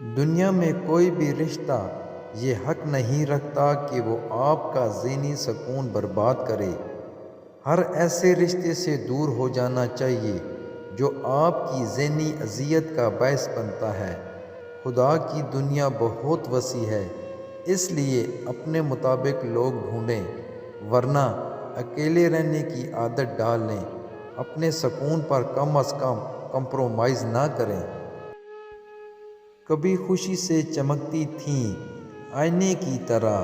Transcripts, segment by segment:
دنیا میں کوئی بھی رشتہ یہ حق نہیں رکھتا کہ وہ آپ کا ذہنی سکون برباد کرے۔ ہر ایسے رشتے سے دور ہو جانا چاہیے جو آپ کی ذہنی اذیت کا باعث بنتا ہے۔ خدا کی دنیا بہت وسیع ہے، اس لیے اپنے مطابق لوگ ڈھونڈیں، ورنہ اکیلے رہنے کی عادت ڈال لیں۔ اپنے سکون پر کم از کم کمپرومائز نہ کریں۔ کبھی خوشی سے چمکتی تھیں آئینے کی طرح،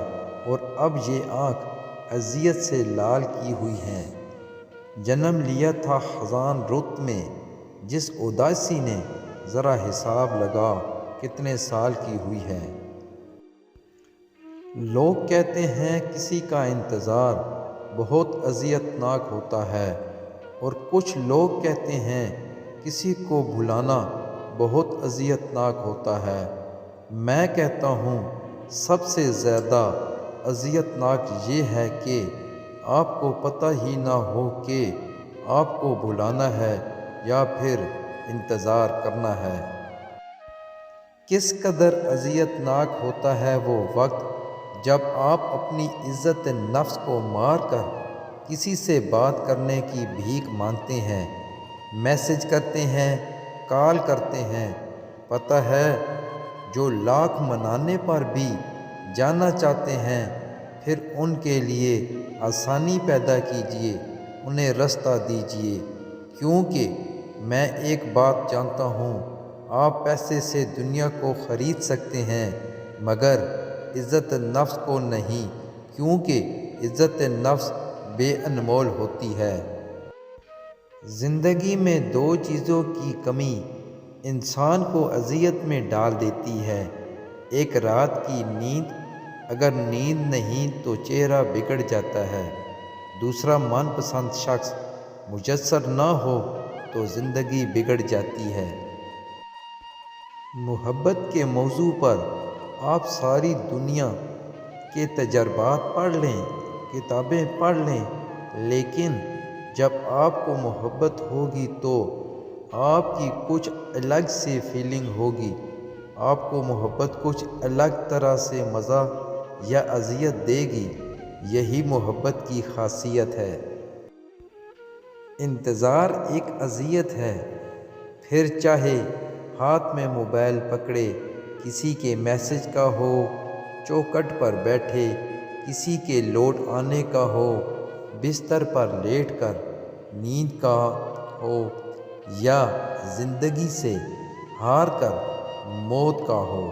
اور اب یہ آنکھ اذیت سے لال کی ہوئی ہیں۔ جنم لیا تھا خزاں رت میں جس اداسی نے، ذرا حساب لگا کتنے سال کی ہوئی ہے۔ لوگ کہتے ہیں کسی کا انتظار بہت اذیت ناک ہوتا ہے، اور کچھ لوگ کہتے ہیں کسی کو بھلانا بہت اذیت ناک ہوتا ہے۔ میں کہتا ہوں سب سے زیادہ اذیت ناک یہ ہے کہ آپ کو پتہ ہی نہ ہو کہ آپ کو بھلانا ہے یا پھر انتظار کرنا ہے۔ کس قدر اذیت ناک ہوتا ہے وہ وقت جب آپ اپنی عزت نفس کو مار کر کسی سے بات کرنے کی بھیک مانگتے ہیں، میسج کرتے ہیں، کال کرتے ہیں۔ پتہ ہے جو لاکھ منانے پر بھی جانا چاہتے ہیں، پھر ان کے لیے آسانی پیدا کیجیے، انہیں رستہ دیجیے، کیونکہ میں ایک بات جانتا ہوں، آپ پیسے سے دنیا کو خرید سکتے ہیں مگر عزت نفس کو نہیں، کیونکہ عزت نفس بے انمول ہوتی ہے۔ زندگی میں دو چیزوں کی کمی انسان کو اذیت میں ڈال دیتی ہے، ایک رات کی نیند، اگر نیند نہیں تو چہرہ بگڑ جاتا ہے، دوسرا من پسند شخص میسر نہ ہو تو زندگی بگڑ جاتی ہے۔ محبت کے موضوع پر آپ ساری دنیا کے تجربات پڑھ لیں، کتابیں پڑھ لیں، لیکن جب آپ کو محبت ہوگی تو آپ کی کچھ الگ سی فیلنگ ہوگی۔ آپ کو محبت کچھ الگ طرح سے مزہ یا اذیت دے گی، یہی محبت کی خاصیت ہے۔ انتظار ایک اذیت ہے، پھر چاہے ہاتھ میں موبائل پکڑے کسی کے میسج کا ہو، چوکھٹ پر بیٹھے کسی کے لوٹ آنے کا ہو، بستر پر لیٹ کر نیند کا ہو، یا زندگی سے ہار کر موت کا ہو۔